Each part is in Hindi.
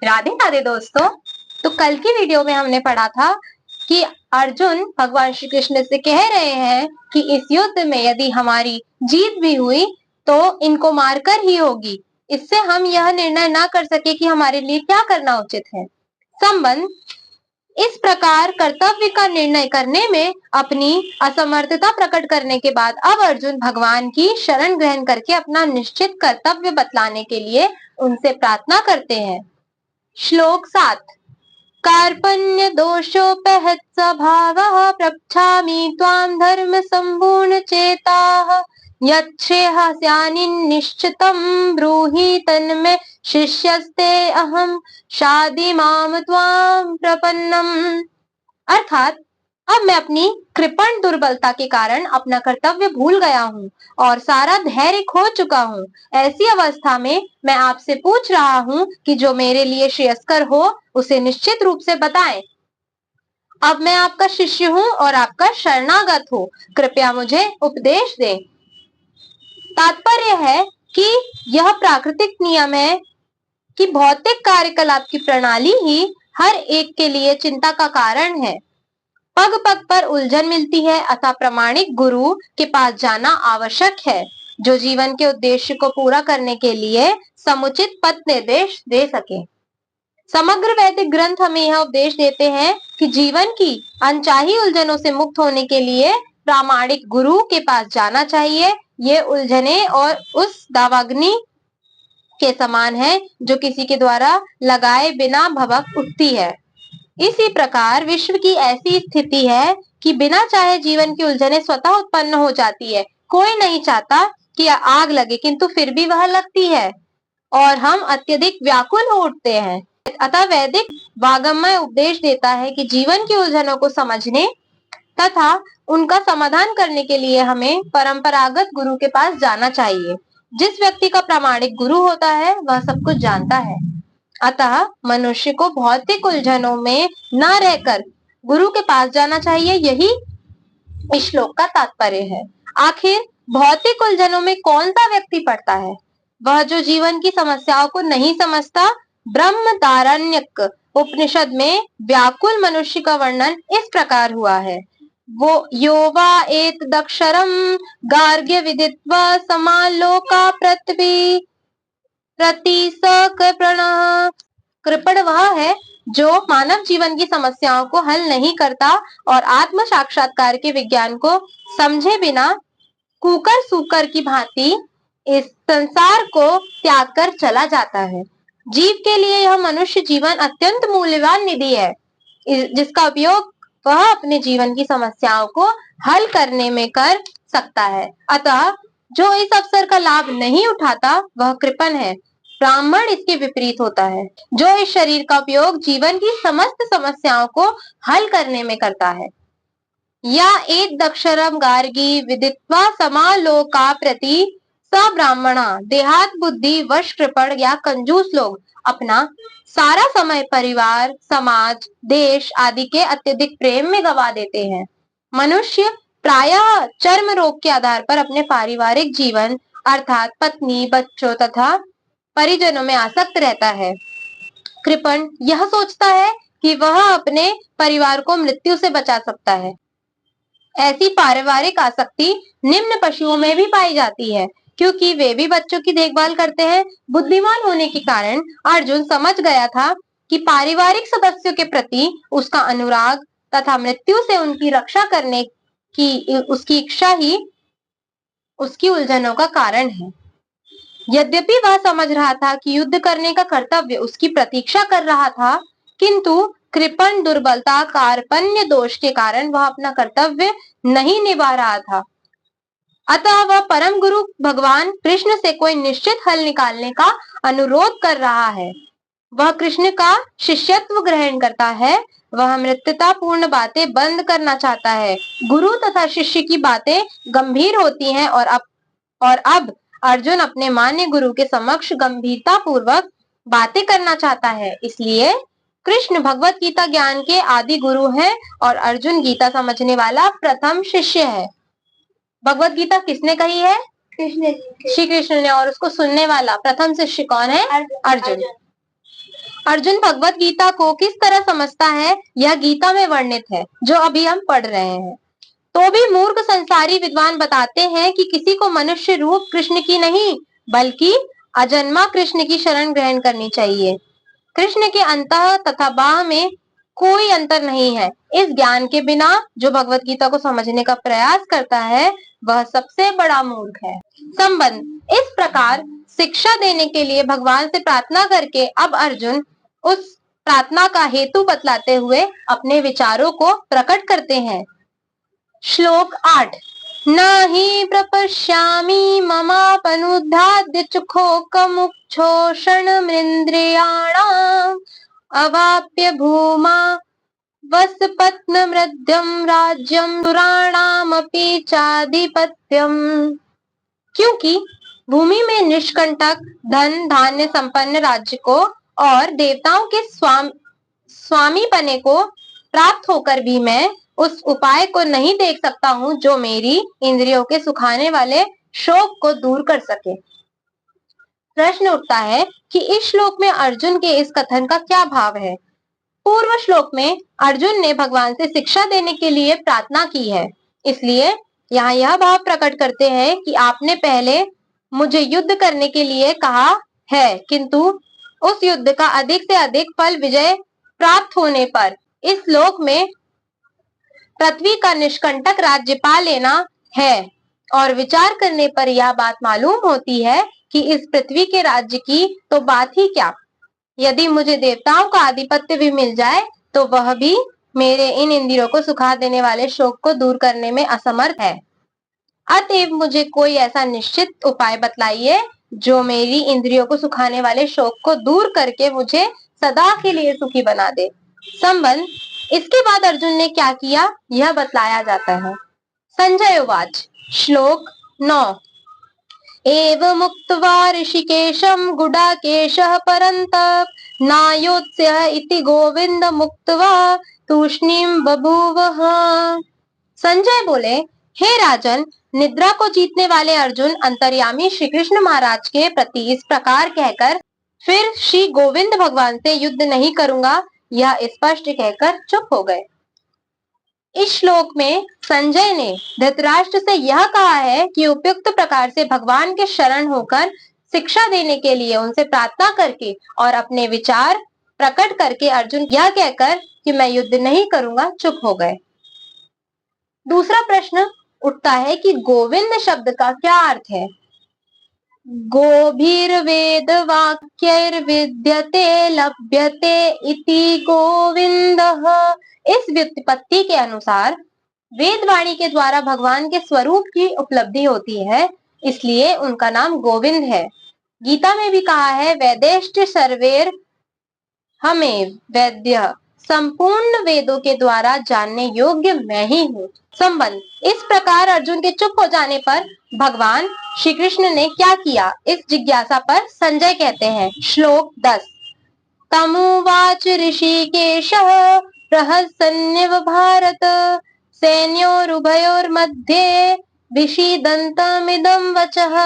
राधे राधे दोस्तों। तो कल की वीडियो में हमने पढ़ा था कि अर्जुन भगवान श्री कृष्ण से कह रहे हैं कि इस युद्ध में यदि हमारी जीत भी हुई तो इनको मारकर ही होगी। इससे हम यह निर्णय ना कर सके कि हमारे लिए क्या करना उचित है। संबंध इस प्रकार कर्तव्य का निर्णय करने में अपनी असमर्थता प्रकट करने के बाद अब अर्जुन भगवान की शरण ग्रहण करके अपना निश्चित कर्तव्य बतलाने के लिए उनसे प्रार्थना करते हैं। श्लोक 7 कार्पण्य दोषोपहत स्वभावः प्रच्छामि त्वां धर्म संपूर्ण चेताः यच्छ्रेयः स्यान्निश्चितं ब्रूहि तन्मे शिष्यस्ते अहम शाधि माम त्वां प्रपन्नम। अर्थात अब मैं अपनी कृपण दुर्बलता के कारण अपना कर्तव्य भूल गया हूँ और सारा धैर्य खो चुका हूँ। ऐसी अवस्था में मैं आपसे पूछ रहा हूँ कि जो मेरे लिए श्रेयस्कर हो उसे निश्चित रूप से बताएं। अब मैं आपका शिष्य हूँ और आपका शरणागत हूँ, कृपया मुझे उपदेश दें। तात्पर्य है कि यह प्राकृतिक नियम है कि भौतिक कार्यकलाप की प्रणाली ही हर एक के लिए चिंता का कारण है। पग पग पर उलझन मिलती है, अतः प्रामाणिक गुरु के पास जाना आवश्यक है जो जीवन के उद्देश्य को पूरा करने के लिए समुचित पथ निर्देश दे सके। समग्र वैदिक ग्रंथ हमें यह उपदेश देते हैं कि जीवन की अनचाही उलझनों से मुक्त होने के लिए प्रामाणिक गुरु के पास जाना चाहिए। ये उलझने और उस दावाग्नि के समान है जो किसी के द्वारा लगाए बिना भभक उठती है। इसी प्रकार विश्व की ऐसी स्थिति है कि बिना चाहे जीवन की उलझने स्वतः उत्पन्न हो जाती है। कोई नहीं चाहता कि आग लगे, किंतु फिर भी वह लगती है और हम अत्यधिक व्याकुल हो उठते हैं। अतः वैदिक वाङ्मय उपदेश देता है कि जीवन की उलझनों को समझने तथा उनका समाधान करने के लिए हमें परंपरागत गुरु के पास जाना चाहिए। जिस व्यक्ति का प्रामाणिक गुरु होता है वह सब कुछ जानता है। अतः मनुष्य को भौतिक उलझनों में न रहकर गुरु के पास जाना चाहिए। यही इस श्लोक का तात्पर्य है। आखिर भौतिक उलझनों में कौन सा व्यक्ति पड़ता है? वह जो जीवन की समस्याओं को नहीं समझता। ब्रह्मदारण्यक उपनिषद में व्याकुल मनुष्य का वर्णन इस प्रकार हुआ है। वो योवा एतदक्षरम गार्ग्य विदित्वा समालोका पृथ्वी कृपण वह है जो मानव जीवन की समस्याओं को हल नहीं करता और आत्म साक्षात्कार के विज्ञान को समझे बिना कुकर सूकर की भांति इस संसार को त्याग कर चला जाता है। जीव के लिए यह मनुष्य जीवन अत्यंत मूल्यवान निधि है जिसका उपयोग वह अपने जीवन की समस्याओं को हल करने में कर सकता है। अतः जो इस अवसर का लाभ नहीं उठाता वह कृपण है। ब्राह्मण इसके विपरीत होता है जो इस शरीर का उपयोग जीवन की समस्त समस्याओं को हल करने में करता है। या एक दक्षरम गार्गी विदित्वा समालोका प्रति स ब्राह्मणा देहात बुद्धि वश कृपण या कंजूस लोग अपना सारा समय परिवार, समाज, देश आदि के अत्यधिक प्रेम में गवा देते हैं। मनुष्य प्रायः चर्म रोग के आधार पर अपने पारिवारिक जीवन अर्थात पत्नी, बच्चों तथा परिजनों में आसक्त रहता है। कृपण यह सोचता है कि वह अपने परिवार को मृत्यु से बचा सकता है। ऐसी पारिवारिक आसक्ति निम्न पशुओं में भी पाई जाती है क्योंकि वे भी बच्चों की देखभाल करते हैं। बुद्धिमान होने के कारण अर्जुन समझ गया था कि पारिवारिक सदस्यों के प्रति उसका अनुराग तथा मृत्यु से उनकी रक्षा करने की उसकी इच्छा ही उसकी उलझनों का कारण है। यद्यपि वह समझ रहा था कि युद्ध करने का कर्तव्य उसकी प्रतीक्षा कर रहा था, किंतु कृपण दुर्बलता कार्पण्य दोष के कारण वह अपना कर्तव्य नहीं निभा रहा था। अतः वह परम गुरु भगवान कृष्ण से कोई निश्चित हल निकालने का अनुरोध कर रहा है। वह कृष्ण का शिष्यत्व ग्रहण करता है। वह मृत्यता पूर्ण बातें बंद करना चाहता है। गुरु तथा शिष्य की बातें गंभीर होती हैं और अब अर्जुन अपने मान्य गुरु के समक्ष गंभीरता पूर्वक बातें करना चाहता है। इसलिए कृष्ण भगवत गीता ज्ञान के आदि गुरु हैं और अर्जुन गीता समझने वाला प्रथम शिष्य है। भगवत गीता किसने कही है? कृष्ण, श्री कृष्ण ने। और उसको सुनने वाला प्रथम शिष्य कौन है? अर्जुन। अर्जुन भगवत गीता को किस तरह समझता है यह गीता में वर्णित है, जो अभी हम पढ़ रहे हैं। तो भी मूर्ख संसारी विद्वान बताते हैं कि किसी को मनुष्य रूप कृष्ण की नहीं बल्कि अजन्मा कृष्ण की शरण ग्रहण करनी चाहिए। कृष्ण के अंतः तथा बाह में कोई अंतर नहीं है। इस ज्ञान के बिना जो भगवत गीता को समझने का प्रयास करता है वह सबसे बड़ा मूर्ख है। संबंध इस प्रकार शिक्षा देने के लिए भगवान से प्रार्थना करके अब अर्जुन उस प्रार्थना का हेतु बतलाते हुए अपने विचारों को प्रकट करते हैं। श्लोक 8 न हि प्रपश्यामि ममापनुद्धाद्य चुखोकमुच्छोषणमिन्द्रियाणाम् अवाप्य भूमा वसपत्नमृद्यं राज्यं सुराणामपि चाधिपत्यम्। क्योंकि भूमि में निष्कंटक धन धान्य संपन्न राज्य को और देवताओं के स्वामी बने को प्राप्त होकर भी मैं उस उपाय को नहीं देख सकता हूँ जो मेरी इंद्रियों के सुखाने वाले शोक को दूर कर सके। प्रश्न उठता है कि इस श्लोक में अर्जुन के इस कथन का क्या भाव है। पूर्व श्लोक में अर्जुन ने भगवान से शिक्षा देने के लिए प्रार्थना की है, इसलिए यहाँ यह भाव प्रकट करते हैं कि आपने पहले मुझे युद्ध करने के लिए कहा है, किंतु उस युद्ध का अधिक से अधिक फल विजय प्राप्त होने पर इस लोक में पृथ्वी का निष्कंटक राज्य पा लेना है। और विचार करने पर यह बात मालूम होती है कि इस पृथ्वी के राज्य की तो बात ही क्या, यदि मुझे देवताओं का आधिपत्य भी मिल जाए तो वह भी मेरे इन इंद्रियों को सुखा देने वाले शोक को दूर करने में असमर्थ है। अतएव मुझे कोई ऐसा निश्चित उपाय बतलाइए जो मेरी इंद्रियों को सुखाने वाले शोक को दूर करके मुझे सदा के लिए सुखी बना दे। संबंध इसके बाद अर्जुन ने क्या किया यह बतलाया जाता है। संजय उवाच श्लोक 9 एव मुक्त्वा ऋषिकेशं गुडाकेशः परन्तप नायोत्स्य इति गोविंद मुक्त्वा तूष्णीं बभूवः। संजय बोले, हे राजन, निद्रा को जीतने वाले अर्जुन अंतर्यामी श्री कृष्ण महाराज के प्रति इस प्रकार कहकर फिर श्री गोविंद भगवान से युद्ध नहीं करूंगा यह स्पष्ट कहकर चुप हो गए। इस श्लोक में संजय ने धृतराष्ट्र से यह कहा है कि उपयुक्त प्रकार से भगवान के शरण होकर शिक्षा देने के लिए उनसे प्रार्थना करके और अपने विचार प्रकट करके अर्जुन यह कहकर कि मैं युद्ध नहीं करूंगा चुप हो गए। दूसरा प्रश्न उठता है कि गोविंद शब्द का क्या अर्थ है। गोभिर्वेद वाक्यैर्विद्यते लभ्यते इति गोविंदः। इस व्युत्पत्ति के अनुसार वेदवाणी के द्वारा भगवान के स्वरूप की उपलब्धि होती है, इसलिए उनका नाम गोविंद है। गीता में भी कहा है वेदेश्च सर्वेर हमें वेद्य, संपूर्ण वेदों के द्वारा जानने योग्य मैं ही हूँ। संबंध इस प्रकार अर्जुन के चुप हो जाने पर भगवान श्री कृष्ण ने क्या किया इस जिज्ञासा पर संजय कहते हैं। श्लोक 10 तमुवाच ऋषिकेशः प्रहसन्निव भारत सैन्योरुभयोर्मध्ये विषीदन्तमिदं वचः।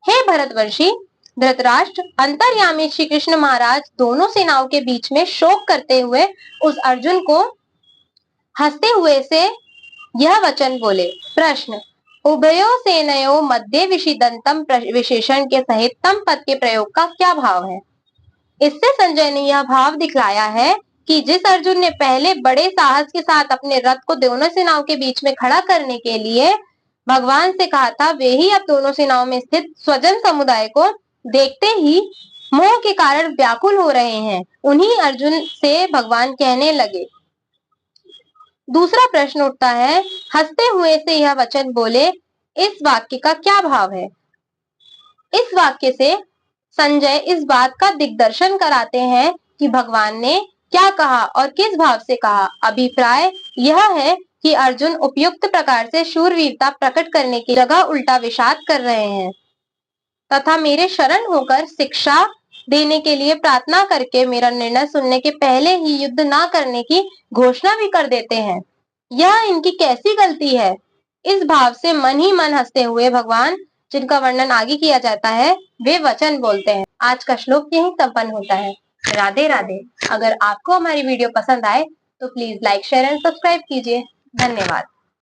हे भरतवर्षी, धृतराष्ट्र अंतर्यामी श्री कृष्ण महाराज दोनों सेनाओं के बीच में शोक करते हुए उस अर्जुन को हंसते हुए से यह वचन बोले। प्रश्न उभयो सेनयो मध्य विषीदंतम विशेषण के सहित तम पद के प्रयोग का क्या भाव है। इससे संजय ने यह भाव दिखलाया है कि जिस अर्जुन ने पहले बड़े साहस के साथ अपने रथ को दोनों सेनाओं के बीच में खड़ा करने के लिए भगवान से कहा था, वे ही अब दोनों सेनाओं में स्थित स्वजन समुदाय को देखते ही मोह के कारण व्याकुल हो रहे हैं। उन्हीं अर्जुन से भगवान कहने लगे। दूसरा प्रश्न उठता है, हंसते हुए से यह वचन बोले, इस वाक्य का क्या भाव है। इस वाक्य से संजय इस बात का दिग्दर्शन कराते हैं कि भगवान ने क्या कहा और किस भाव से कहा। अभिप्राय यह है कि अर्जुन उपयुक्त प्रकार से शूरवीरता प्रकट करने की जगह उल्टा विषाद कर रहे हैं तथा मेरे शरण होकर शिक्षा देने के लिए प्रार्थना करके मेरा निर्णय सुनने के पहले ही युद्ध ना करने की घोषणा भी कर देते हैं। यह इनकी कैसी गलती है। इस भाव से मन ही मन हंसते हुए भगवान, जिनका वर्णन आगे किया जाता है, वे वचन बोलते हैं। आज का श्लोक यहीं संपन्न होता है। राधे राधे। अगर आपको हमारी वीडियो पसंद आए तो please like share and subscribe कीजिए। धन्यवाद।